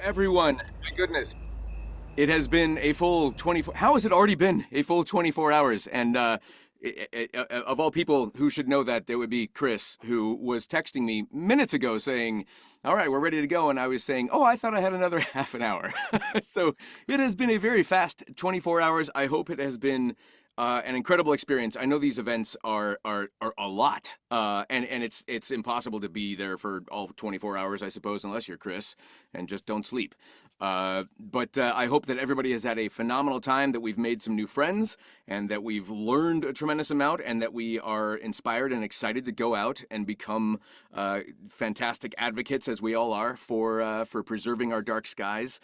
Everyone, my goodness. It has been a full 24. How has it already been a full 24 hours? And of all people who should know that, it would be Chris, who was texting me minutes ago saying, "All right, we're ready to go." And I was saying, "Oh, I thought I had another half an hour." So it has been a very fast 24 hours. I hope it has been an incredible experience. I know these events are a lot, and it's impossible to be there for all 24 hours, I suppose, unless you're Chris and just don't sleep. But I hope that everybody has had a phenomenal time, that we've made some new friends, and that we've learned a tremendous amount, and that we are inspired and excited to go out and become fantastic advocates, as we all are, for preserving our dark skies.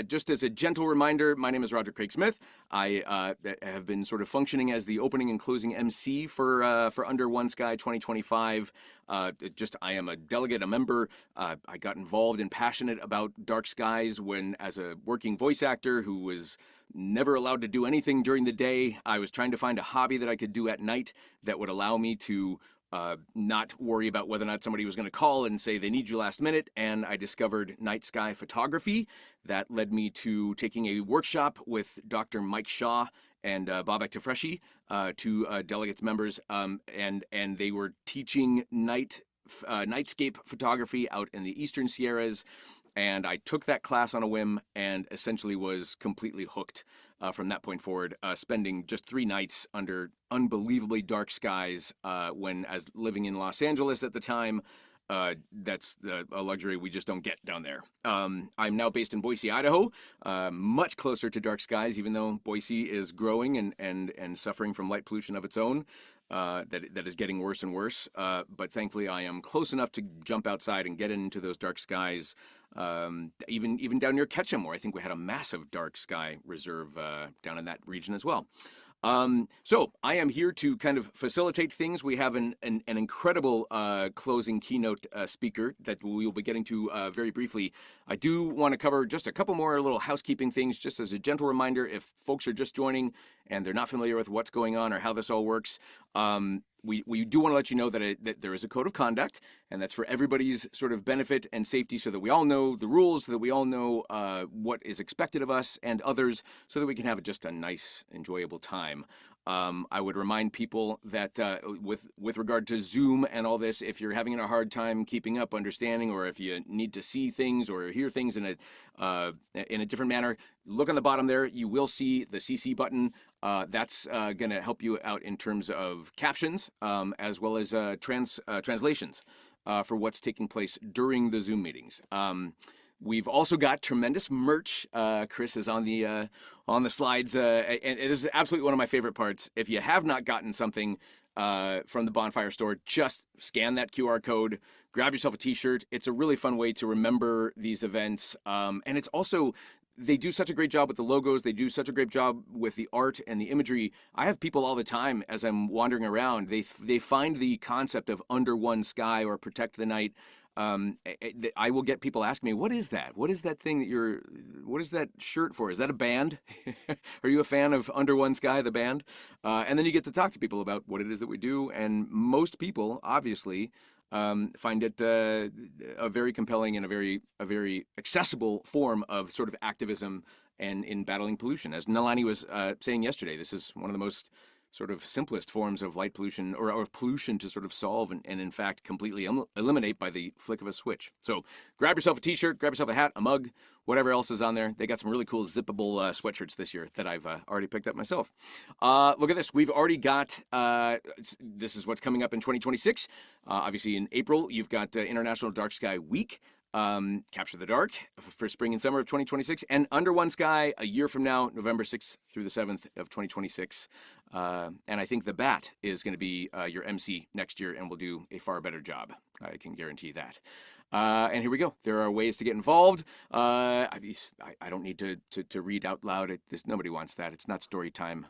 Just as a gentle reminder, my name is Roger Craig Smith. I have been sort of functioning as the opening and closing MC for Under One Sky 2025. I am a delegate, a member. I got involved and passionate about dark skies when, as a working voice actor who was never allowed to do anything during the day, I was trying to find a hobby that I could do at night that would allow me to not worry about whether or not somebody was going to call and say they need you last minute. And I discovered night sky photography. That led me to taking a workshop with Dr. Mike Shaw and Babak Tafreshi, two delegates members, and they were teaching nightscape photography out in the Eastern Sierras. And I took that class on a whim and essentially was completely hooked from that point forward, spending just 3 nights under unbelievably dark skies when, as living in Los Angeles at the time, that's a luxury we just don't get down there. I'm now based in Boise, Idaho, much closer to dark skies, even though Boise is growing and suffering from light pollution of its own. That is getting worse and worse. But thankfully, I am close enough to jump outside and get into those dark skies. Even down near Ketchum, where I think we had a massive dark sky reserve down in that region as well. So I am here to kind of facilitate things. We have an incredible closing keynote speaker that we will be getting to very briefly. I do want to cover just a couple more little housekeeping things, just as a gentle reminder, if folks are just joining and they're not familiar with what's going on or how this all works. We do want to let you know that there is a code of conduct, and that's for everybody's sort of benefit and safety, so that we all know the rules, so that we all know what is expected of us and others, so that we can have just a nice, enjoyable time. I would remind people that with regard to Zoom and all this, if you're having a hard time keeping up, understanding, or if you need to see things or hear things in a different manner, look on the bottom there. You will see the CC button. That's going to help you out in terms of captions, as well as translations for what's taking place during the Zoom meetings. We've also got tremendous merch. Chris is on the slides, and it is absolutely one of my favorite parts. If you have not gotten something from the Bonfire store, just scan that QR code, grab yourself a T-shirt. It's a really fun way to remember these events, and it's also, they do such a great job with the logos. They do such a great job with the art and the imagery. I have people all the time as I'm wandering around. They find the concept of Under One Sky or Protect the Night. I will get people asking me, "What is that? What is that thing what is that shirt for? Is that a band? Are you a fan of Under One Sky, the band?" And then you get to talk to people about what it is that we do. And most people, obviously, find it a very compelling and a very accessible form of sort of activism and in battling pollution. As Nalani was saying yesterday, this is one of the most sort of simplest forms of light pollution or pollution to sort of solve and in fact completely eliminate by the flick of a switch. So grab yourself a T-shirt, grab yourself a hat, a mug, whatever else is on there. They got some really cool zippable sweatshirts this year that I've already picked up myself. Look at this. We've already got, this is what's coming up in 2026. Obviously in April, you've got International Dark Sky Week. Capture the Dark for spring and summer of 2026, and Under One Sky a year from now, November 6th through the 7th of 2026. And I think the Bat is going to be your MC next year and will do a far better job. I can guarantee that. And here we go. There are ways to get involved. I don't need to read out loud. Nobody wants that. It's not story time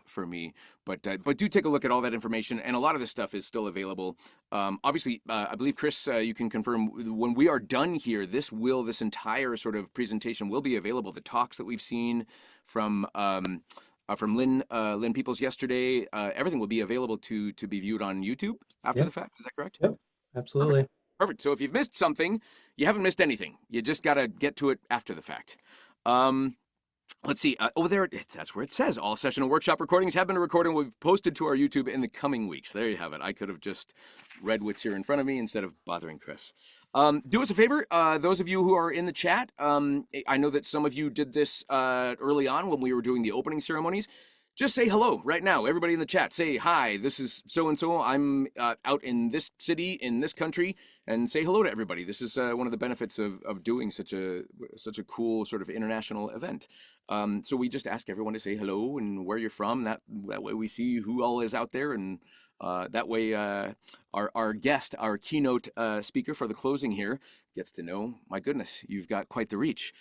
for me. But do take a look at all that information. And a lot of this stuff is still available. Obviously, I believe, Chris, you can confirm when we are done here, this entire sort of presentation will be available. The talks that we've seen from Lynn Peoples yesterday, everything will be available to be viewed on YouTube after Yeah. the fact. Is that correct? Yep. Perfect. Absolutely. Perfect. So if you've missed something, you haven't missed anything. You just got to get to it after the fact. Let's see. That's where it says all session and workshop recordings have been recorded and will be posted to our YouTube in the coming weeks. There you have it. I could have just read what's here in front of me instead of bothering Chris. Do us a favor, those of you who are in the chat. I know that some of you did this early on when we were doing the opening ceremonies. Just say hello right now. Everybody in the chat, say hi. This is so and so. I'm out in this city in this country, and say hello to everybody. This is one of the benefits of doing such a cool sort of international event. So we just ask everyone to say hello and where you're from. That way we see who all is out there, and that way our guest, our keynote speaker for the closing here, gets to know. My goodness, you've got quite the reach.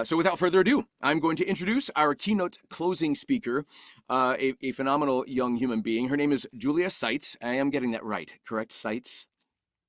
So without further ado, I'm going to introduce our keynote closing speaker, a phenomenal young human being. Her name is Julia Seitz. I am getting that right, correct, Seitz?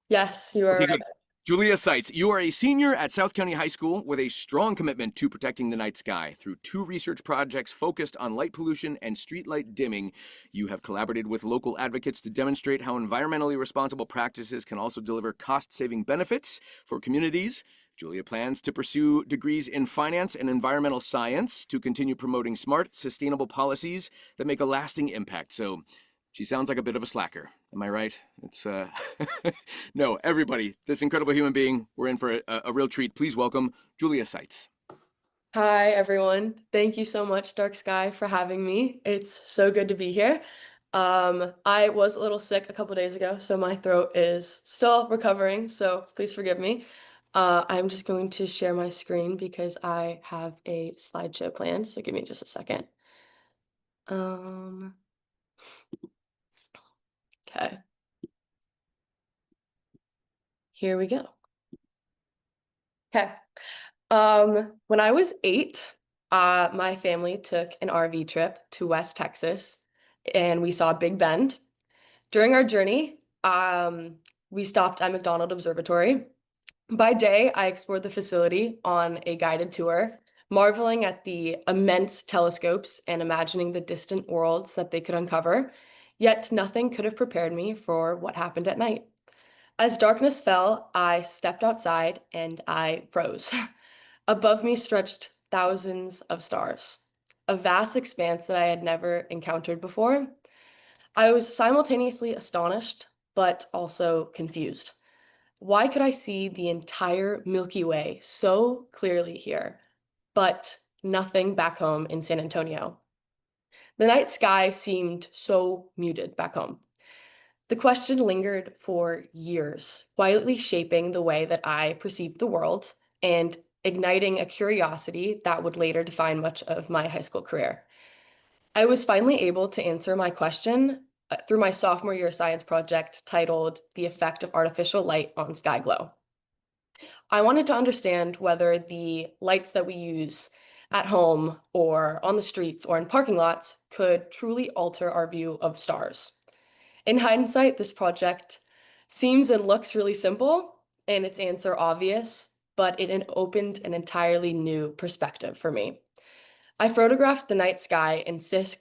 Yes, you are. Okay, good. Julia Seitz, you are a senior at South County High School with a strong commitment to protecting the night sky. Through 2 research projects focused on light pollution and streetlight dimming, you have collaborated with local advocates to demonstrate how environmentally responsible practices can also deliver cost-saving benefits for communities. Julia plans to pursue degrees in finance and environmental science to continue promoting smart, sustainable policies that make a lasting impact. So she sounds like a bit of a slacker. Am I right? It's no, everybody, this incredible human being, we're in for a real treat. Please welcome Julia Seitz. Hi, everyone. Thank you so much, DarkSky, for having me. It's so good to be here. I was a little sick a couple days ago, so my throat is still recovering, so please forgive me. I'm just going to share my screen because I have a slideshow planned, so give me just a second. Okay. Here we go. Okay. When I was 8, my family took an RV trip to West Texas, and we saw Big Bend. During our journey, we stopped at McDonald Observatory. By day, I explored the facility on a guided tour, marveling at the immense telescopes and imagining the distant worlds that they could uncover. Yet nothing could have prepared me for what happened at night. As darkness fell, I stepped outside and I froze. Above me stretched thousands of stars, a vast expanse that I had never encountered before. I was simultaneously astonished, but also confused. Why could I see the entire Milky Way so clearly here, but nothing back home in San Antonio? The night sky seemed so muted back home. The question lingered for years, quietly shaping the way that I perceived the world and igniting a curiosity that would later define much of my high school career. I was finally able to answer my question through my sophomore year science project titled The Effect of Artificial Light on Sky Glow. I wanted to understand whether the lights that we use at home or on the streets or in parking lots could truly alter our view of stars. In hindsight, this project seems and looks really simple and its answer obvious, but it opened an entirely new perspective for me. I photographed the night sky in 6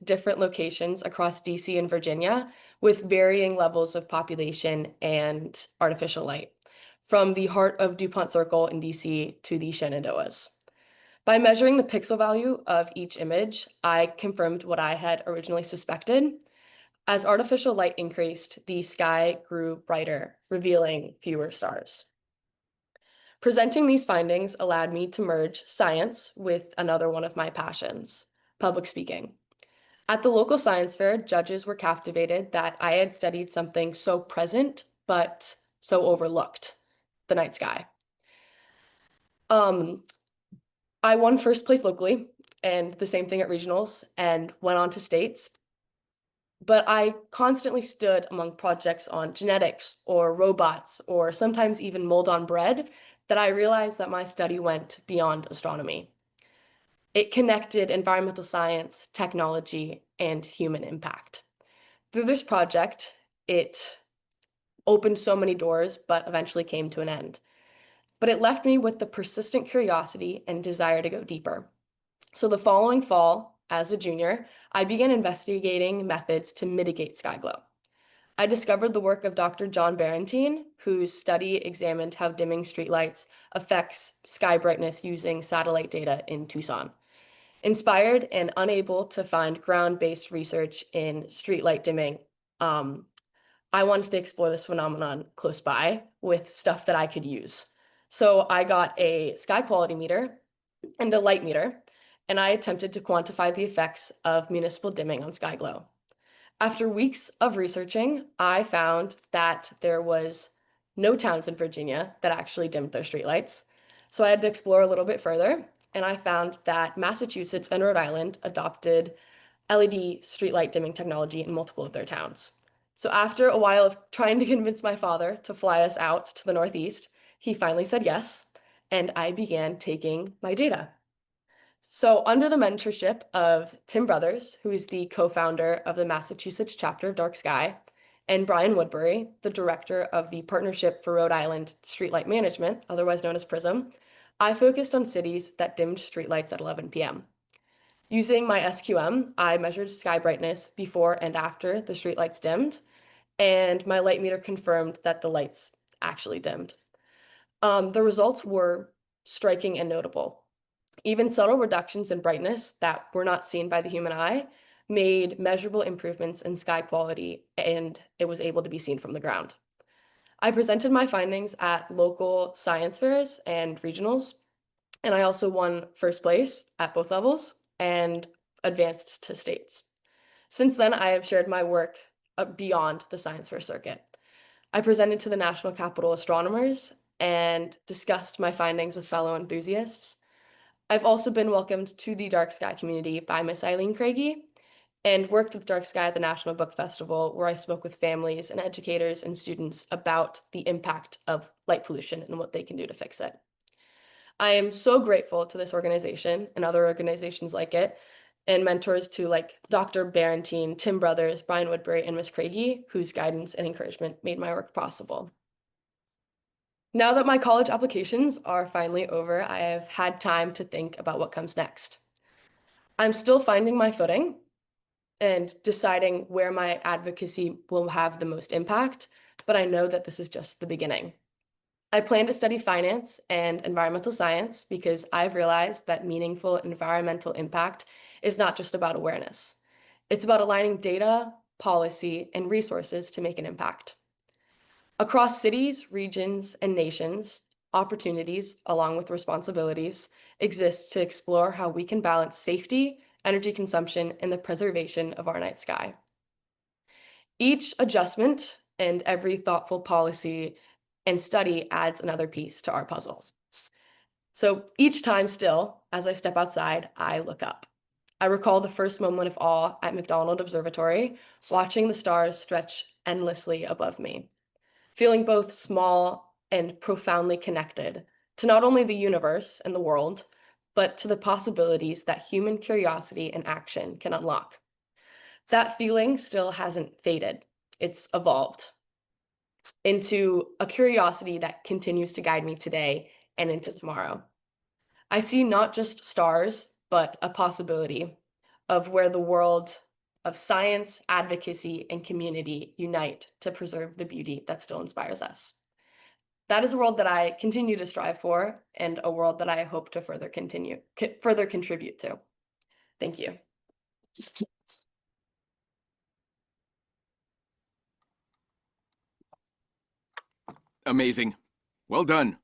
different locations across DC and Virginia with varying levels of population and artificial light, from the heart of DuPont Circle in DC to the Shenandoahs. By measuring the pixel value of each image, I confirmed what I had originally suspected. As artificial light increased, the sky grew brighter, revealing fewer stars. Presenting these findings allowed me to merge science with another one of my passions, public speaking. At the local science fair, judges were captivated that I had studied something so present, but so overlooked, the night sky. I won first place locally and the same thing at regionals and went on to states. But I constantly stood among projects on genetics or robots or sometimes even mold on bread that I realized that my study went beyond astronomy. It connected environmental science, technology, and human impact. Through this project, it opened so many doors, but eventually came to an end. But it left me with the persistent curiosity and desire to go deeper. So the following fall, as a junior, I began investigating methods to mitigate sky glow. I discovered the work of Dr. John Barentine, whose study examined how dimming streetlights affects sky brightness using satellite data in Tucson. Inspired and unable to find ground-based research in streetlight dimming, um, I wanted to explore this phenomenon close by with stuff that I could use. So I got a sky quality meter and a light meter, and I attempted to quantify the effects of municipal dimming on sky glow. After weeks of researching, I found that there was no towns in Virginia that actually dimmed their streetlights. So I had to explore a little bit further, and I found that Massachusetts and Rhode Island adopted LED streetlight dimming technology in multiple of their towns. So after a while of trying to convince my father to fly us out to the Northeast, he finally said yes, and I began taking my data. So, under the mentorship of Tim Brothers, who is the co-founder of the Massachusetts chapter of DarkSky, and Brian Woodbury, the director of the Partnership for Rhode Island Streetlight Management, otherwise known as PRISM, I focused on cities that dimmed streetlights at 11 p.m. Using my SQM, I measured sky brightness before and after the streetlights dimmed, and my light meter confirmed that the lights actually dimmed. The results were striking and notable. Even subtle reductions in brightness that were not seen by the human eye made measurable improvements in sky quality, and it was able to be seen from the ground. I presented my findings at local science fairs and regionals, and I also won first place at both levels and advanced to states. Since then, I have shared my work beyond the science fair circuit. I presented to the National Capital Astronomers and discussed my findings with fellow enthusiasts. I've also been welcomed to the DarkSky community by Miss Eileen Craigie and worked with DarkSky at the National Book Festival, where I spoke with families and educators and students about the impact of light pollution and what they can do to fix it. I am so grateful to this organization and other organizations like it, and mentors to like Dr. Barentine, Tim Brothers, Brian Woodbury, and Miss Craigie, whose guidance and encouragement made my work possible. Now that my college applications are finally over, I have had time to think about what comes next. I'm still finding my footing and deciding where my advocacy will have the most impact, but I know that this is just the beginning. I plan to study finance and environmental science because I've realized that meaningful environmental impact is not just about awareness. It's about aligning data, policy, and resources to make an impact. Across cities, regions, and nations, opportunities, along with responsibilities, exist to explore how we can balance safety, energy consumption, and the preservation of our night sky. Each adjustment and every thoughtful policy and study adds another piece to our puzzle. So each time still, as I step outside, I look up. I recall the first moment of awe at McDonald Observatory, watching the stars stretch endlessly above me, feeling both small and profoundly connected to not only the universe and the world, but to the possibilities that human curiosity and action can unlock. That feeling still hasn't faded. It's evolved into a curiosity that continues to guide me today and into tomorrow. I see not just stars, but a possibility of where the world of science, advocacy, and community unite to preserve the beauty that still inspires us. That is a world that I continue to strive for and a world that I hope to further contribute to. Thank you. Amazing. Well done.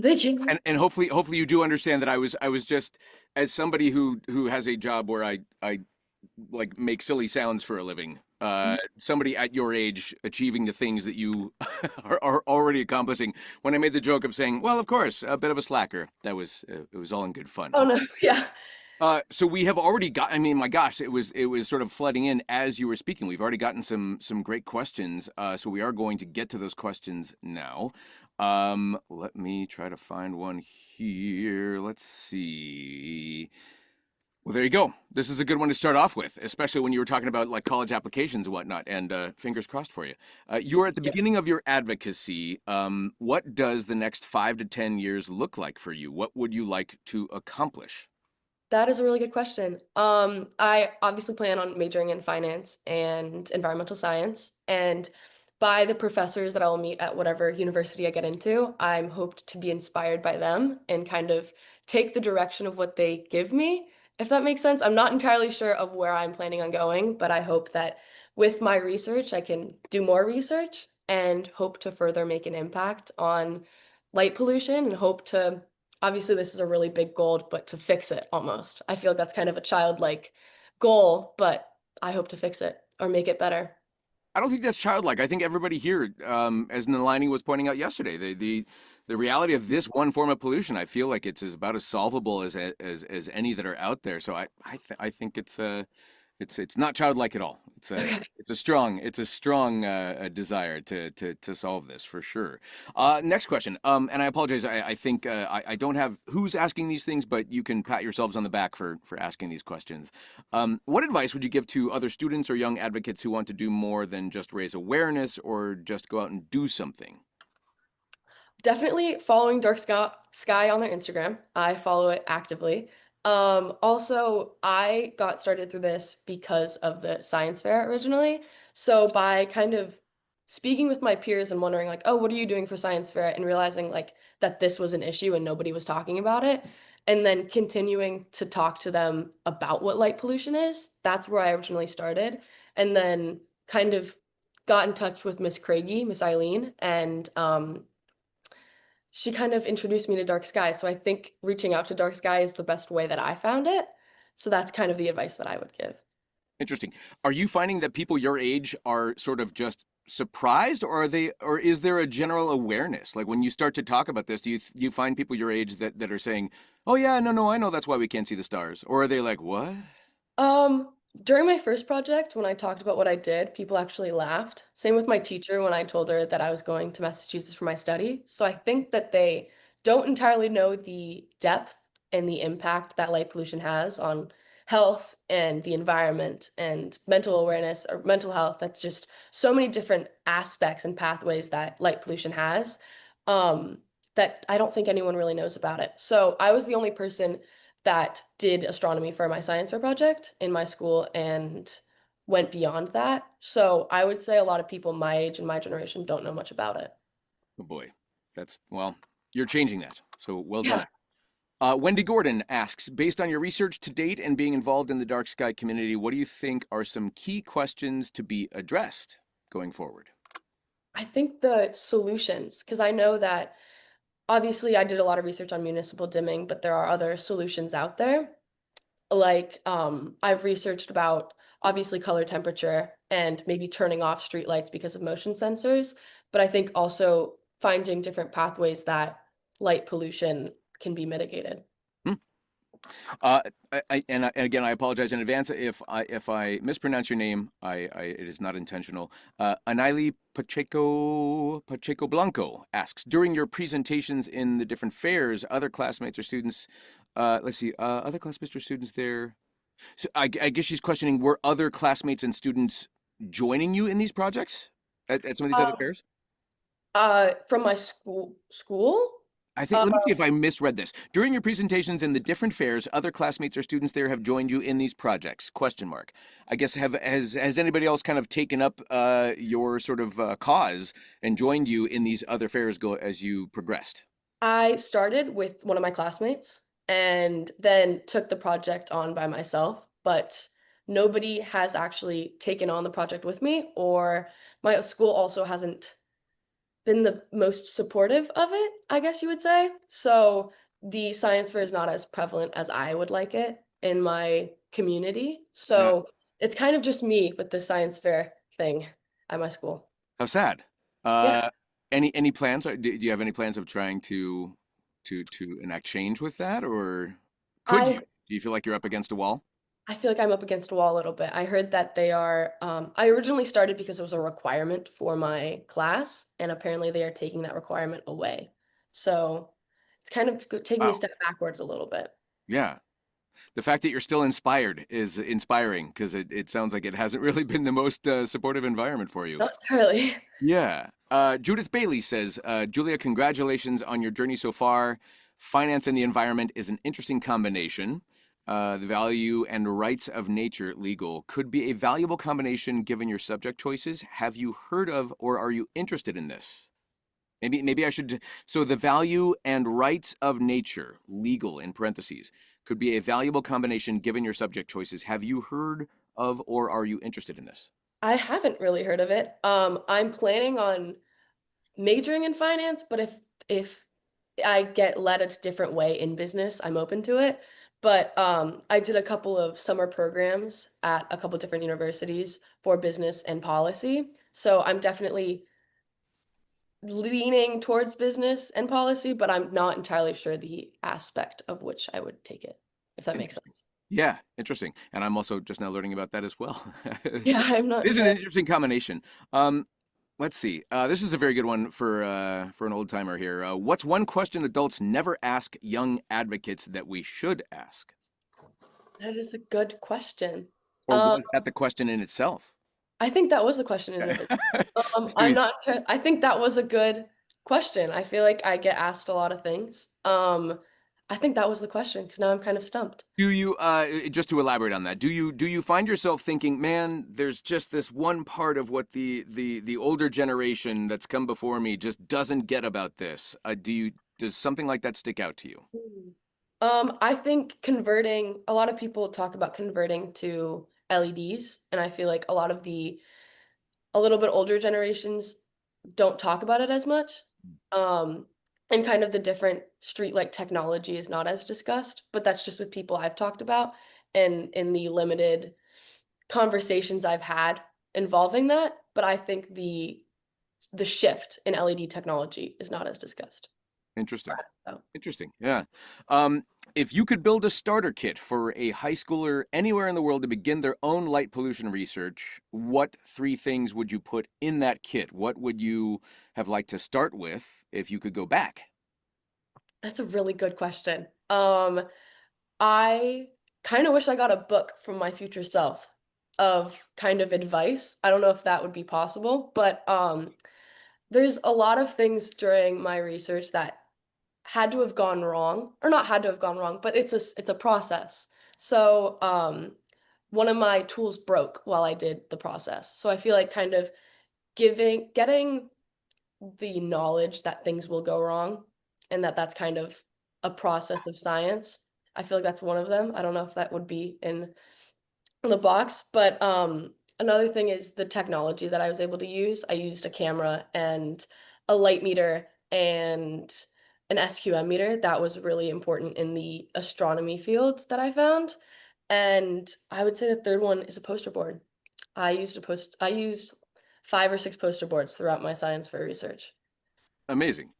Thank you. And hopefully you do understand that I was just, as somebody who has a job where I like make silly sounds for a living. Somebody at your age achieving the things that you are already accomplishing. When I made the joke of saying, "Well, of course, a bit of a slacker," that was it was all in good fun. Oh no, yeah. So we have already got. I mean, my gosh, it was sort of flooding in as you were speaking. We've already gotten some great questions. So we are going to get to those questions now. Let me try to find one here. Let's see. Well, there you go. This is a good one to start off with, especially when you were talking about like college applications and whatnot. And fingers crossed for you. You are at the beginning of your advocacy. What does the next 5 to 10 years look like for you? What would you like to accomplish? That is a really good question. I obviously plan on majoring in finance and environmental science, and by the professors that I will meet at whatever university I get into, I'm hoped to be inspired by them and kind of take the direction of what they give me, if that makes sense. I'm not entirely sure of where I'm planning on going, but I hope that with my research, I can do more research and hope to further make an impact on light pollution and hope to obviously this is a really big goal, but to fix it almost. I feel like that's kind of a childlike goal, but I hope to fix it or make it better. I don't think that's childlike. I think everybody here, as Nalini was pointing out yesterday, the reality of this one form of pollution, I feel like it's about as solvable as any that are out there. So I think it's not childlike at all. Okay. It's a strong desire to solve this for sure. Next question. And I apologize. I think I don't have who's asking these things, but you can pat yourselves on the back for asking these questions. What advice would you give to other students or young advocates who want to do more than just raise awareness or just go out and do something? Definitely following Sky on their Instagram. I follow it actively. Also, I got started through this because of the science fair originally. So by kind of speaking with my peers and wondering like, oh, what are you doing for science fair? And realizing like that this was an issue and nobody was talking about it. And then continuing to talk to them about what light pollution is. That's where I originally started. And then kind of got in touch with Miss Craigie, Miss Eileen, and she kind of introduced me to Dark Sky. So I think reaching out to Dark Sky is the best way that I found it. So that's kind of the advice that I would give. Interesting. Are you finding that people your age are sort of just surprised, or or is there a general awareness? Like when you start to talk about this, do you find people your age that are saying, "Oh yeah, no, I know that's why we can't see the stars," or are they like, "What?" Um, During my first project, when I talked about what I did, people actually laughed. Same with my teacher when I told her that I was going to Massachusetts for my study. So I think that they don't entirely know the depth and the impact that light pollution has on health and the environment and mental awareness or mental health. That's just so many different aspects and pathways that light pollution has, um, that I don't think anyone really knows about it. So I was the only person that did astronomy for my science fair project in my school and went beyond that. So I would say a lot of people my age and my generation don't know much about it. Oh boy, that's well, you're changing that. So well Yeah, done. Wendy Gordon asks, based on your research to date and being involved in the dark sky community, what do you think are some key questions to be addressed going forward? I think the solutions, because I know that obviously I did a lot of research on municipal dimming, but there are other solutions out there. Like I've researched about obviously color temperature and maybe turning off streetlights because of motion sensors, but I think also finding different pathways that light pollution can be mitigated. Hmm? Uh, and again, I apologize in advance if I mispronounce your name. It is not intentional. Anili Pacheco Blanco asks, during your presentations in the different fairs, other classmates or students, let's see, other classmates or students there. So I guess she's questioning, were other classmates and students joining you in these projects at some of these other Um, fairs? from my school? I think, Uh, let me see if I misread this. During your presentations in the different fairs, other classmates or students there have joined you in these projects? Question mark. I guess has anybody else kind of taken up your sort of cause and joined you in these other fairs go as you progressed? I started with one of my classmates and then took the project on by myself, but nobody has actually taken on the project with me, or my school also hasn't been the most supportive of it, I guess you would say. So the science fair is not as prevalent as I would like it in my community. Yeah. So it's kind of just me with the science fair thing at my school. How sad. Yeah. Uh, any plans? Do you have any plans of trying to enact change with that, or could you? I Do you feel like you're up against a wall? I feel like I'm up against a wall a little bit. I heard that they are, I originally started because it was a requirement for my class, and apparently they are taking that requirement away. So it's kind of taking a Wow. step backward a little bit. Yeah. The fact that you're still inspired is inspiring because it sounds like it hasn't really been the most supportive environment for you. Not entirely. Yeah. Judith Bailey says, Julia, congratulations on your journey so far. Finance and the environment is an interesting combination. The value and rights of nature legal could be a valuable combination given your subject choices. Have you heard of or are you interested in this? Maybe I should. So the value and rights of nature, legal in parentheses, could be a valuable combination given your subject choices. Have you heard of or are you interested in this? I haven't really heard of it. I'm planning on majoring in finance, but if I get led a different way in business, I'm open to it. But I did a couple of summer programs at a couple different universities for business and policy. So I'm definitely leaning towards business and policy, but I'm not entirely sure the aspect of which I would take it, if that makes Interesting. sense. Yeah, interesting. And I'm also just now learning about that as well. Yeah, I'm not It is an entirely. interesting combination. Let's see. This is a very good one for an old timer here. What's one question adults never ask young advocates that we should ask? That is a good question. Or Um, was that the question in itself? I think that was a question in and of itself. It's too I'm easy. not sure. I think that was a good question. I feel like I get asked a lot of things. I think that was the question because now I'm kind of stumped. Do you just to elaborate on that? Do you find yourself thinking, man, there's just this one part of what the older generation that's come before me just doesn't get about this? Does something like that stick out to you? Hmm. I think converting, a lot of people talk about converting to LEDs, and I feel like a little bit older generations don't talk about it as much. Um, and kind of the different street light technology is not as discussed, but that's just with people I've talked about and in the limited conversations I've had involving that. But I think the shift in LED technology is not as discussed. Interesting. So Interesting. Yeah. Um, if you could build a starter kit for a high schooler anywhere in the world to begin their own light pollution research, what three things would you put in that kit? What would you have liked to start with if you could go back? that's a really good question. I kind of wish I got a book from my future self of kind of advice. I don't know if that would be possible, but there's a lot of things during my research that had to have gone wrong, or not had to have gone wrong, but it's a process. So one of my tools broke while I did the process. So I feel like kind of getting the knowledge that things will go wrong and that that's kind of a process of science. I feel like that's one of them. I don't know if that would be in the box, but another thing is the technology that I was able to use. I used a camera and a light meter and an SQM meter. That was really important in the astronomy field that I found. And I would say the third one is a poster board. I used 5 or 6 poster boards throughout my science fair research. Amazing.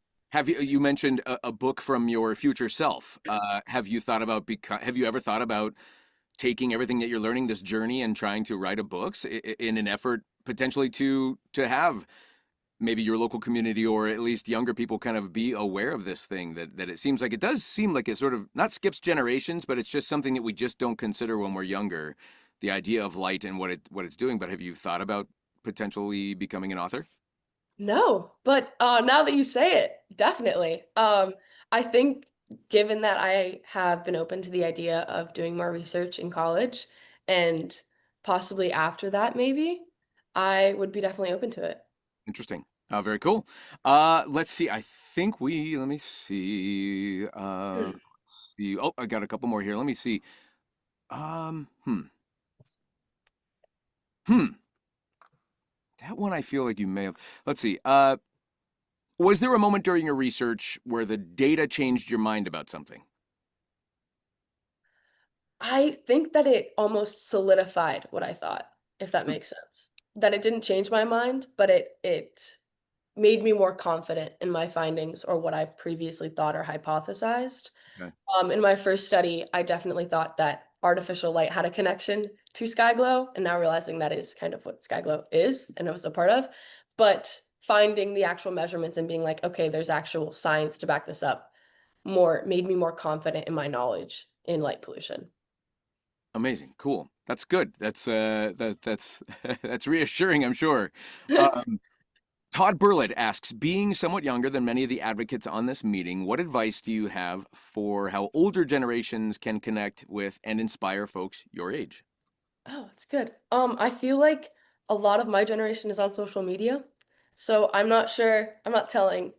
You mentioned a book from your future self? Have you ever thought about taking everything that you're learning, this journey, and trying to write a books in an effort potentially to have maybe your local community or at least younger people kind of be aware of this thing that it seems like it does seem like it sort of not skips generations, but it's just something that we just don't consider when we're younger, the idea of light and what it's doing. But have you thought about potentially becoming an author? No, but now that you say it, definitely. I think given that I have been open to the idea of doing more research in college and possibly after that, maybe, I would be definitely open to it. Interesting. Very cool. Let's see. Let me see. Hmm. Let's see. Oh, I got a couple more here. Let me see. Hmm. Hmm. That one I feel like you may have. Let's see. Was there a moment during your research where the data changed your mind about something? I think that it almost solidified what I thought, if that makes sense. That it didn't change my mind, but it made me more confident in my findings or what I previously thought or hypothesized. Okay. In my first study, I definitely thought that artificial light had a connection to sky glow, and now realizing that is kind of what sky glow is and it was a part of. But finding the actual measurements and being like, okay, there's actual science to back this up, more made me more confident in my knowledge in light pollution. Amazing. Cool. That's good. That's that's that's reassuring, I'm sure. Um, Todd Burlett asks, being somewhat younger than many of the advocates on this meeting, what advice do you have for how older generations can connect with and inspire folks your age? Oh, that's good. I feel like a lot of my generation is on social media. So I'm not sure, I'm not telling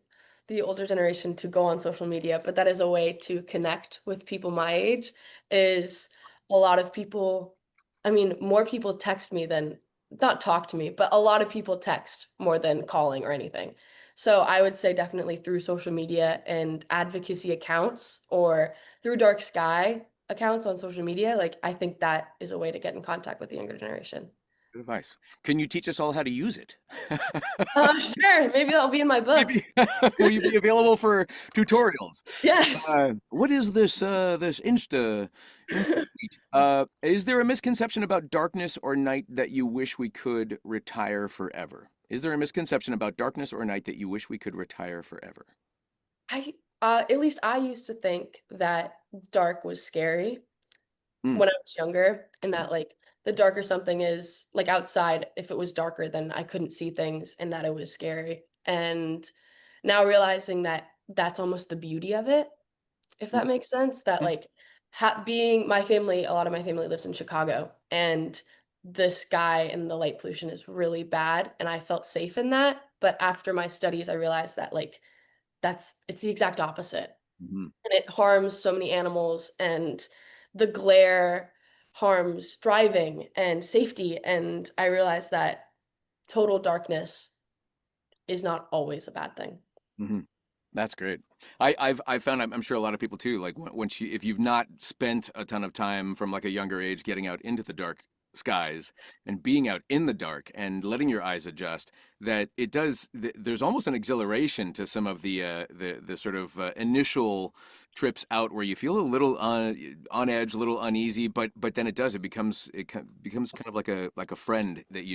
the older generation to go on social media, but that is a way to connect with people my age is a lot of people, I mean, more people text me than not talk to me, but a lot of people text more than calling or anything. So I would say definitely through social media and advocacy accounts or through Dark Sky accounts on social media, like I think that is a way to get in contact with the younger generation. Good advice. Can you teach us all how to use it? Sure, maybe that'll be in my book. Maybe will you be available for tutorials? Yes. What is this this Insta feed? Is there a misconception about darkness or night that you wish we could retire forever? Is there a misconception about darkness or night that you wish we could retire forever? I at least I used to think that dark was scary Mm, when I was younger, and that like the darker something is, like outside, if it was darker, then I couldn't see things and that it was scary. And now realizing that that's almost the beauty of it, if mm, that makes sense, that mm, like being my family, a lot of my family lives in Chicago, and the sky and the light pollution is really bad, and I felt safe in that. But after my studies, I realized that like it's the exact opposite, mhm, and it harms so many animals, and the glare harms driving and safety. And I realized that total darkness is not always a bad thing. mhm. That's great. I've found I'm sure a lot of people too. Like once you if you've not spent a ton of time from like a younger age getting out into the dark skies and being out in the dark and letting your eyes adjust, that it does. There's almost an exhilaration to some of the sort of initial trips out where you feel a little on edge, a little uneasy, but then it does. Becomes kind of like a friend that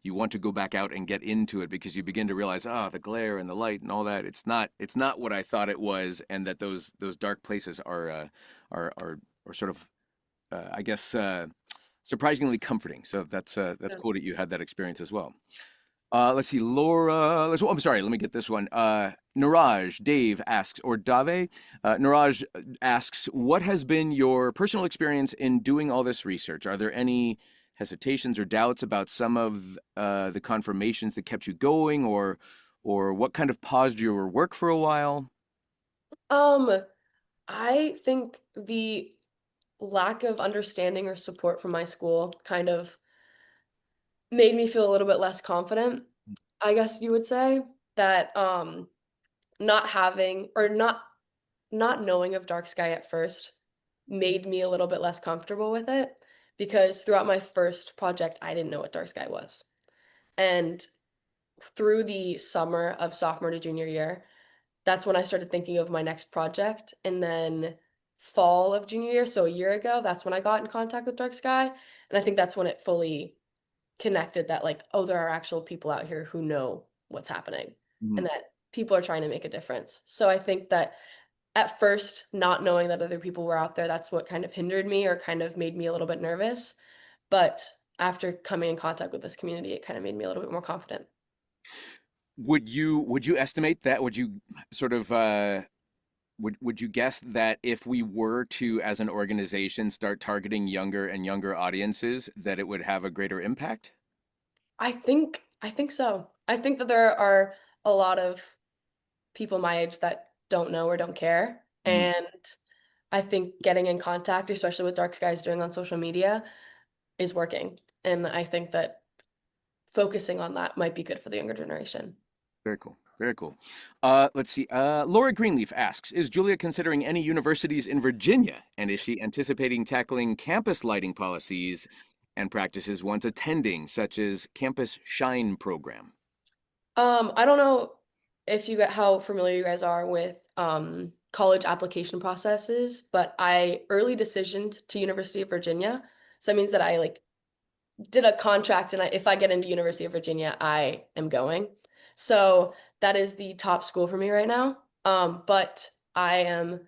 you want to go back out and get into it because you begin to realize, the glare and the light and all that. It's not what I thought it was, and that those dark places are sort of, I guess, surprisingly comforting. So that's Yeah. cool that you had that experience as well. Let's see, Laura. Oh, I'm sorry. Let me get this one. Niraj, Dave asks, or Dave, Niraj asks, what has been your personal experience in doing all this research? Are there any hesitations or doubts about some of the confirmations that kept you going, or what kind of paused your work for a while? Um, I think the lack of understanding or support from my school kind of made me feel a little bit less confident, I guess you would say, that not having or not knowing of dark sky at first made me a little bit less comfortable with it, because throughout my first project I didn't know what dark sky was. And through the summer of sophomore to junior year, that's when I started thinking of my next project. And then fall of junior year, so a year ago, that's when I got in contact with dark sky. And I think that's when it fully connected that like, oh, there are actual people out here who know what's happening Mhm. and that people are trying to make a difference. So I think that at first, not knowing that other people were out there, that's what kind of hindered me or kind of made me a little bit nervous. But after coming in contact with this community, it kind of made me a little bit more confident. Would you estimate that? Would you sort of would you guess that if we were to, as an organization, start targeting younger and younger audiences, that it would have a greater impact? I think so. I think that there are a lot of people my age that don't know or don't care. Mm, And I think getting in contact, especially with Dark Skies doing on social media, is working. And I think that focusing on that might be good for the younger generation. very cool. Very cool. Let's see. Laura Greenleaf asks, is Julia considering any universities in Virginia? And is she anticipating tackling campus lighting policies and practices once attending, such as Campus Shine program? I don't know if you get how familiar you guys are with college application processes, but I early decisioned to University of Virginia. So that means that I like did a contract, and if I get into University of Virginia, I am going. So that is the top school for me right now. But I am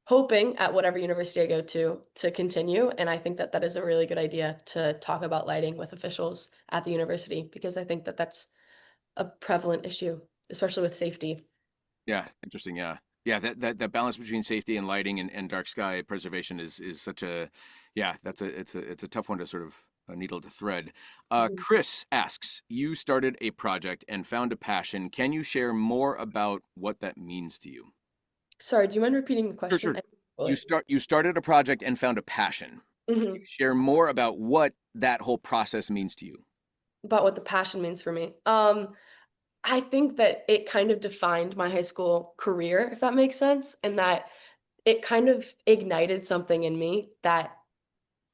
hoping at whatever university I go to continue, and I think that that is a really good idea to talk about lighting with officials at the university, because I think that that's a prevalent issue, especially with safety. Yeah, interesting. Yeah, yeah. That balance between safety and lighting and dark sky preservation is such a, yeah. It's a tough one to sort of a needle to thread. Mhm. Chris asks, you started a project and found a passion. Can you share more about what that means to you? Sorry, do you mind repeating the Sure, question? sure. You started a project and found a passion. Can you Mhm. share more about what that whole process means to you? About what the passion means for me. I think that it kind of defined my high school career, if that makes sense, and that it kind of ignited something in me that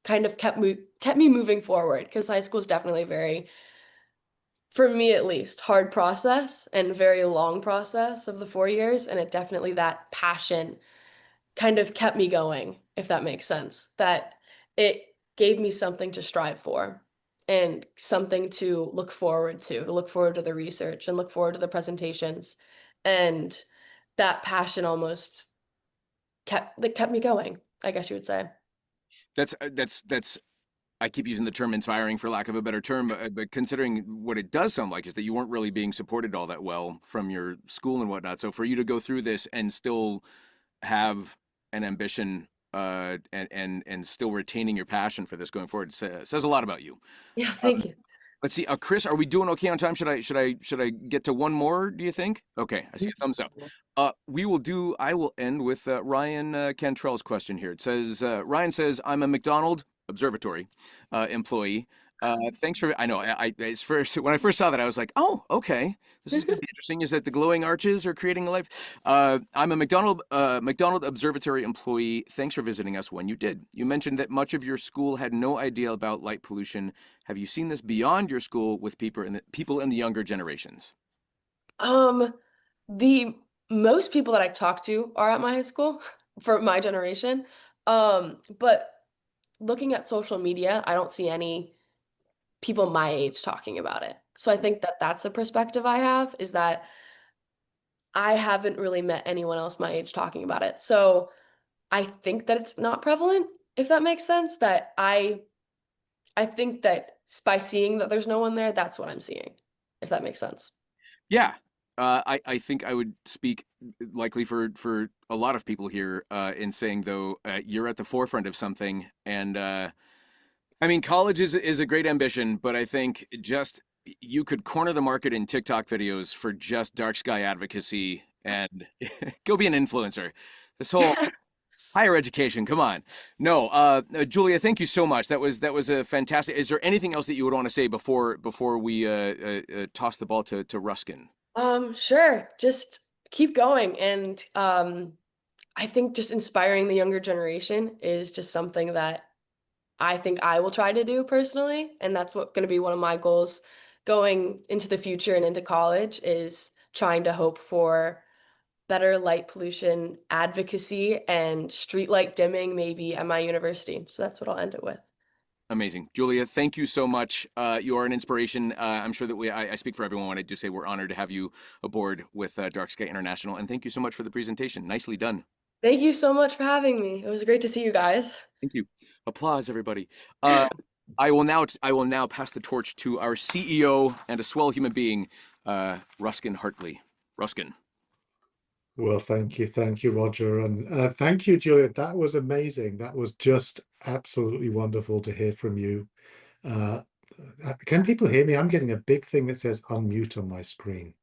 kind of kept me moving forward. Because high school is definitely a very, for me at least, hard process and very long process of the 4 years, and it definitely that passion kind of kept me going, if that makes sense. That it gave me something to strive for and something to look forward to the research and look forward to the presentations. And that passion almost kept me going, I guess you would say. That's I keep using the term inspiring for lack of a better term, but considering what it does sound like is that you weren't really being supported all that well from your school and whatnot. So for you to go through this and still have an ambition and still retaining your passion for this going forward says a lot about you. Yeah, Um, thank you. let's see, Chris, are we doing okay on time? Should I get to one more? Do you think? Okay, I see a thumbs up. I will end with Ryan Cantrell's question here. It says, Ryan says, I'm a McDonald Observatory employee. Thanks for, I know, it's first, when I first saw that, I was like, oh, okay, this is going to be interesting. Is that the glowing arches are creating a life? I'm a McDonald Observatory employee. Thanks for visiting us when you did. You mentioned that much of your school had no idea about light pollution. Have you seen this beyond your school with people in the younger generations? Um, the most people that I talk to are at my high school for my generation. But looking at social media, I don't see any people my age talking about it. So I think that that's the perspective I have is that I haven't really met anyone else my age talking about it. So I think that it's not prevalent, if that makes sense, that I think that by seeing that there's no one there, that's what I'm seeing, if that makes sense. Yeah. I think I would speak likely for a lot of people here in saying though you're at the forefront of something, and I mean college is a great ambition, but I think just you could corner the market in TikTok videos for just dark sky advocacy and go be an influencer. This whole higher education, come on. No, Julia, thank you so much. That was a fantastic. Is there anything else that you would want to say before we toss the ball to Ruskin? Sure. Just keep going. And I think just inspiring the younger generation is just something that I think I will try to do personally. And that's what going to be one of my goals going into the future and into college is trying to hope for better light pollution advocacy and street light dimming maybe at my university. So that's what I'll end it with. Amazing. Julia, thank you so much. You are an inspiration. I'm sure that I speak for everyone when I do say we're honored to have you aboard with Dark Sky International. And thank you so much for the presentation. Nicely done. Thank you so much for having me. It was great to see you guys. Thank you. Applause, everybody. I will now pass the torch to our CEO and a swell human being, Ruskin Hartley. Ruskin. Well, thank you, Roger, and thank you, Juliet. That was amazing. That was just absolutely wonderful to hear from you. Uh, can people hear me? I'm getting a big thing that says unmute on my screen.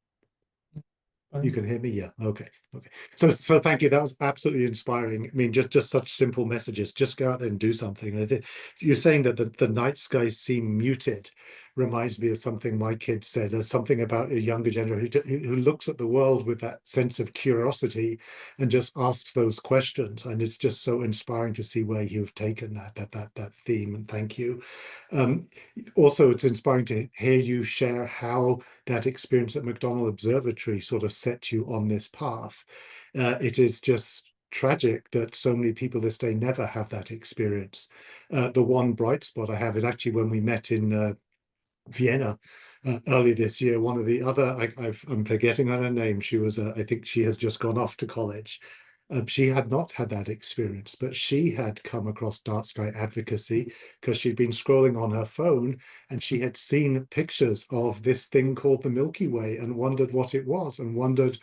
You can hear me, yeah. Okay, okay. So thank you. That was absolutely inspiring. I mean, just such simple messages. Just go out there and do something. And you're saying that the night skies seem muted. Reminds me of something my kid said. There's something about a younger generation who looks at the world with that sense of curiosity and just asks those questions. And it's just so inspiring to see where you've taken that theme. And thank you. Also, it's inspiring to hear you share how that experience at McDonald Observatory sort of set you on this path. It is just tragic that so many people this day never have that experience. The one bright spot I have is actually when we met in Vienna early this year. One of the other, I'm forgetting her name. She was, I think she has just gone off to college. She had not had that experience, but she had come across DarkSky advocacy because she'd been scrolling on her phone and she had seen pictures of this thing called the Milky Way and wondered what it was and wondered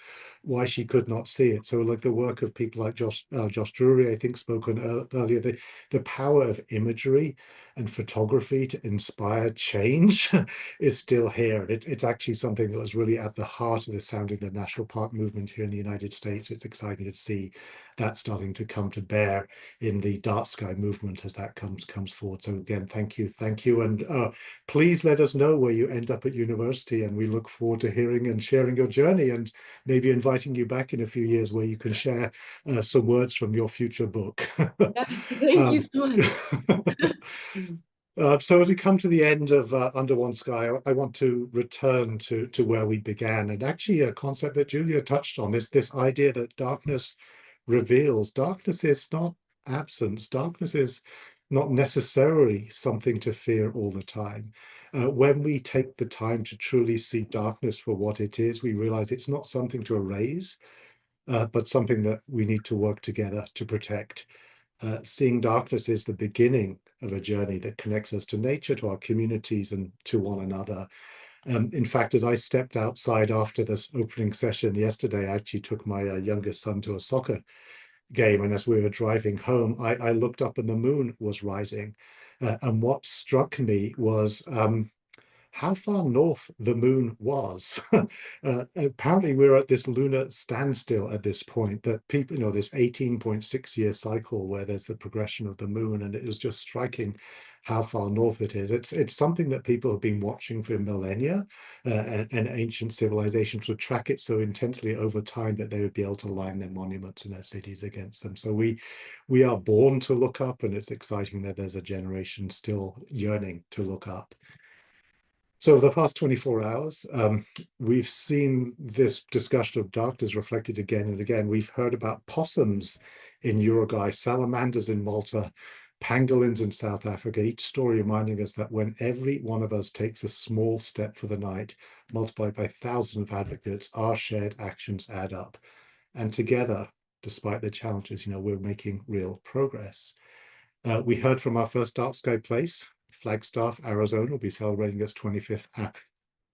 why she could not see it. So like the work of people like Josh Drury, I think, spoken earlier, the power of imagery and photography to inspire change is still here. It's actually something that was really at the heart of the Sounding the National Park movement here in the United States. It's exciting to see that starting to come to bear in the DarkSky movement as that comes forward. So again, thank you, and please let us know where you end up at university, and we look forward to hearing and sharing your journey, and maybe inviting you back in a few years where you can share some words from your future book. Yes, thank you so much. So as we come to the end of Under One Sky, I want to return to where we began, and actually a concept that Julia touched on, this idea that darkness reveals. Darkness is not absence. Darkness is not necessarily something to fear all the time. When we take the time to truly see darkness for what it is, we realize it's not something to erase, but something that we need to work together to protect. Seeing darkness is the beginning of a journey that connects us to nature, to our communities, and to one another. In fact, as I stepped outside after this opening session yesterday, I actually took my youngest son to a soccer game, and as we were driving home, I looked up and the moon was rising. And what struck me was how far north the moon was. Apparently we're at this lunar standstill at this point, that people, this 18.6-year cycle where there's the progression of the moon, and it was just striking how far north it is. It's something that people have been watching for millennia, and ancient civilizations would track it so intensely over time that they would be able to line their monuments and their cities against them. So we are born to look up, and it's exciting that there's a generation still yearning to look up. So the past 24 hours, we've seen this discussion of darkness reflected again and again. We've heard about possums in Uruguay, salamanders in Malta, pangolins in South Africa, each story reminding us that when every one of us takes a small step for the night, multiplied by thousands of advocates, our shared actions add up. And together, despite the challenges, we're making real progress. We heard from our first DarkSky place. Flagstaff, Arizona will be celebrating its 25th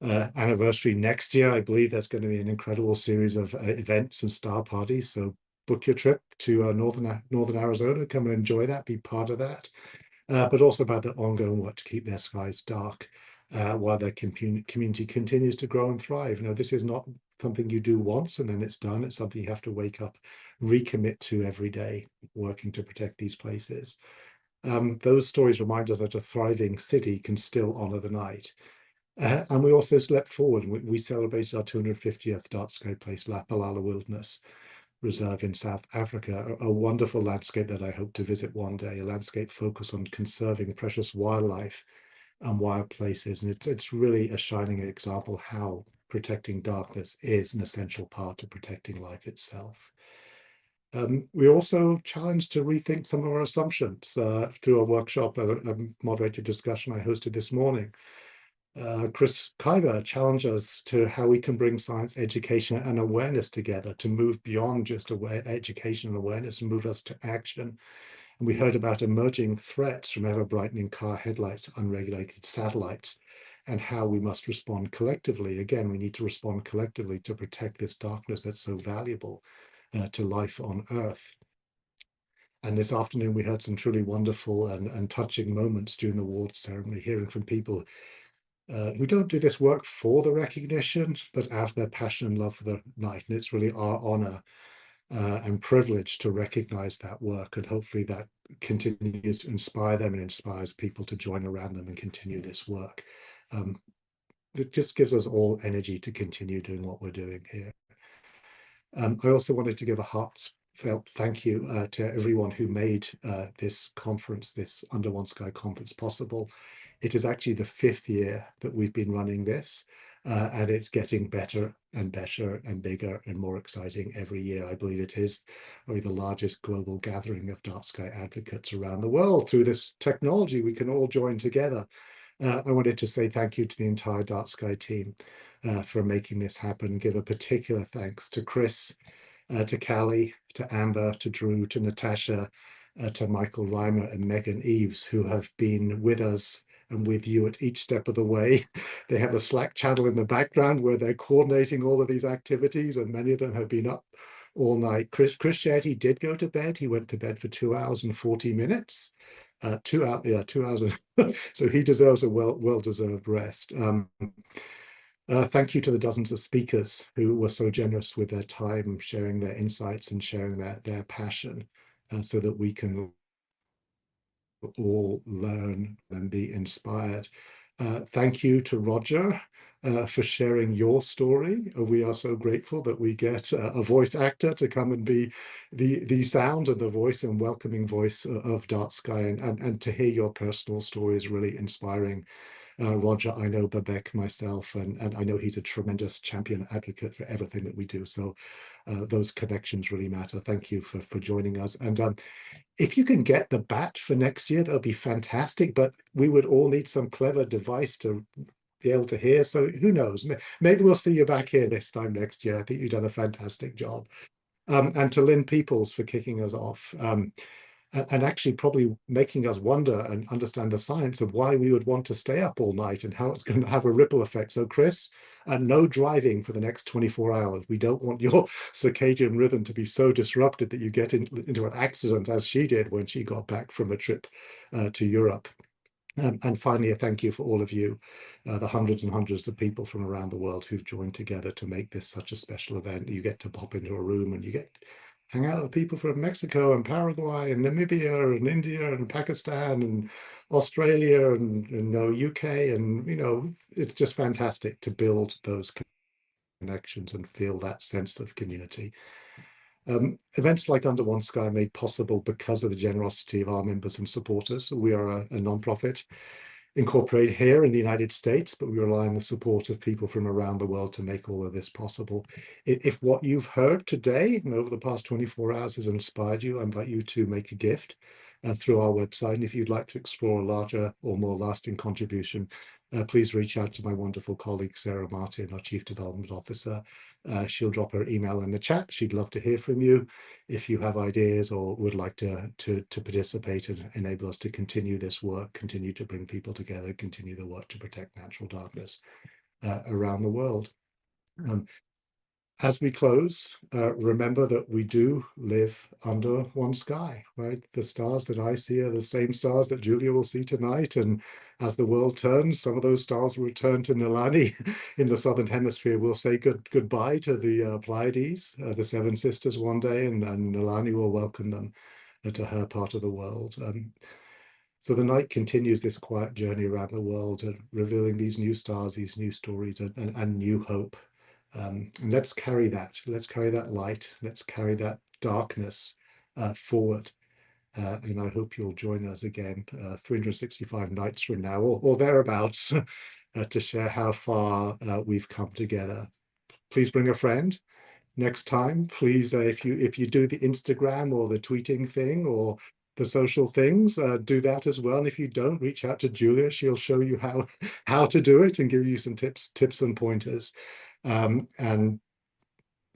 anniversary next year. I believe there's going to be an incredible series of events and star parties. So book your trip to northern Arizona. Come and enjoy that. Be part of that. But also about the ongoing work to keep their skies dark while their community continues to grow and thrive. This is not something you do once and then it's done. It's something you have to wake up, recommit to every day, working to protect these places. Those stories remind us that a thriving city can still honor the night. And we also leapt forward. We celebrated our 250th DarkSky place, Lapalala Wilderness Reserve in South Africa, a wonderful landscape that I hope to visit one day, a landscape focused on conserving precious wildlife and wild places. And it's really a shining example how protecting darkness is an essential part of protecting life itself. We're also challenged to rethink some of our assumptions through a workshop, a moderated discussion I hosted this morning. Chris Kyber challenged us to how we can bring science education and awareness together to move beyond just education and awareness and move us to action. And we heard about emerging threats from ever-brightening car headlights to unregulated satellites and how we must respond collectively. Again, we need to respond collectively to protect this darkness that's so valuable to life on Earth. And this afternoon, we heard some truly wonderful and touching moments during the award ceremony, hearing from people who don't do this work for the recognition, but out of their passion and love for the night. And it's really our honor and privilege to recognize that work. And hopefully that continues to inspire them and inspires people to join around them and continue this work. It just gives us all energy to continue doing what we're doing here. I also wanted to give a heartfelt thank you to everyone who made this conference, this Under One Sky conference possible. It is actually the 5th year that we've been running this, and it's getting better and better and bigger and more exciting every year. I believe it is probably the largest global gathering of DarkSky advocates around the world. Through this technology, we can all join together. I wanted to say thank you to the entire DarkSky team for making this happen. Give a particular thanks to Chris, to Callie, to Amber, to Drew, to Natasha, to Michael Reimer and Megan Eves, who have been with us and with you at each step of the way. They have a Slack channel in the background where they're coordinating all of these activities, and many of them have been up all night. Chris shared he did go to bed. He went to bed for 2 hours and 40 minutes. 2 hours. So he deserves a well-deserved rest. Thank you to the dozens of speakers who were so generous with their time, sharing their insights and sharing their passion, so that we can all learn and be inspired. Thank you to Roger for sharing your story. We are so grateful that we get a voice actor to come and be the sound and the voice and welcoming voice of DarkSky, and to hear your personal story is really inspiring. Roger, I know Babek myself, and I know he's a tremendous champion advocate for everything that we do. So those connections really matter. Thank you for joining us. And if you can get the bat for next year, that'll be fantastic. But we would all need some clever device to be able to hear. So who knows? Maybe we'll see you back here this time next year. I think you've done a fantastic job. And to Lynn Peoples for kicking us off. And actually probably making us wonder and understand the science of why we would want to stay up all night and how it's going to have a ripple effect. So Chris, no driving for the next 24 hours. We don't want your circadian rhythm to be so disrupted that you get into an accident, as she did when she got back from a trip to Europe. And finally, a thank you for all of you, the hundreds and hundreds of people from around the world who've joined together to make this such a special event. You get to pop into a room and you get hang out with people from Mexico and Paraguay and Namibia and India and Pakistan and Australia and UK, and it's just fantastic to build those connections and feel that sense of community. Events like Under One Sky are made possible because of the generosity of our members and supporters. We are a non-profit incorporated here in the United States, but we rely on the support of people from around the world to make all of this possible. If what you've heard today and over the past 24 hours has inspired you, I invite you to make a gift through our website. And if you'd like to explore a larger or more lasting contribution, please reach out to my wonderful colleague, Sarah Martin, our Chief Development Officer. She'll drop her email in the chat. She'd love to hear from you if you have ideas or would like to participate and enable us to continue this work, continue to bring people together, continue the work to protect natural darkness around the world. As we close, remember that we do live under one sky, right? The stars that I see are the same stars that Julia will see tonight. And as the world turns, some of those stars will return to Nilani in the Southern Hemisphere. We'll say goodbye to the Pleiades, the Seven Sisters one day, and Nilani will welcome them to her part of the world. So the night continues this quiet journey around the world, revealing these new stars, these new stories, and new hope. And let's carry that. Let's carry that light. Let's carry that darkness forward. And I hope you'll join us again 365 nights from now or thereabouts to share how far we've come together. Please bring a friend next time. Please, if you do the Instagram or the tweeting thing or the social things, do that as well. And if you don't, reach out to Julia. She'll show you how to do it and give you some tips and pointers. And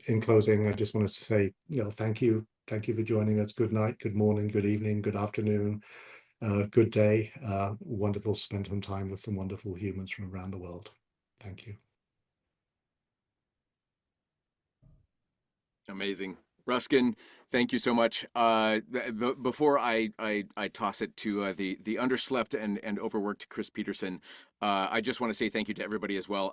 in closing, I just wanted to say, thank you for joining us. Good night, good morning, good evening, good afternoon, good day. Wonderful to spend some time with some wonderful humans from around the world. Thank you. Amazing. Ruskin, thank you so much. Before I toss it to the underslept and overworked Chris Peterson, I just want to say thank you to everybody as well.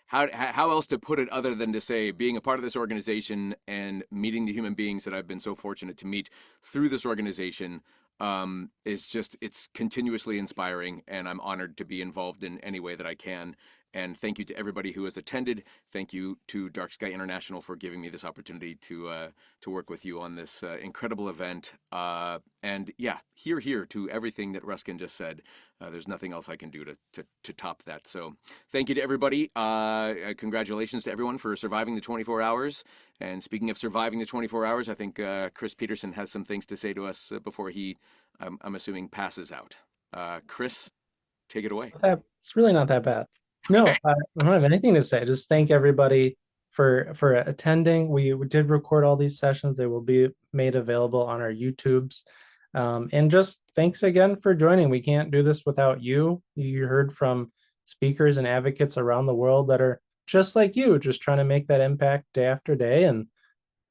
How else to put it other than to say being a part of this organization and meeting the human beings that I've been so fortunate to meet through this organization it's continuously inspiring, and I'm honored to be involved in any way that I can. And thank you to everybody who has attended. Thank you to DarkSky International for giving me this opportunity to work with you on this incredible event. And yeah, here to everything that Ruskin just said. There's nothing else I can do to top that. So thank you to everybody. Congratulations to everyone for surviving the 24 hours. And speaking of surviving the 24 hours, I think Chris Peterson has some things to say to us before he, I'm assuming, passes out. Chris, take it away. It's really not that bad. No, I don't have anything to say. Just thank everybody for attending. We did record all these sessions. They will be made available on our YouTubes. And just thanks again for joining. We can't do this without you. You heard from speakers and advocates around the world that are just like you, just trying to make that impact day after day. And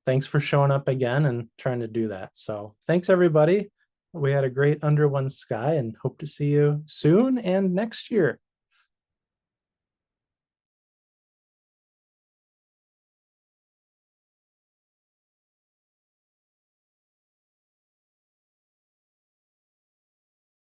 thanks for showing up again and trying to do that. So thanks, everybody. We had a great Under One Sky and hope to see you soon and next year.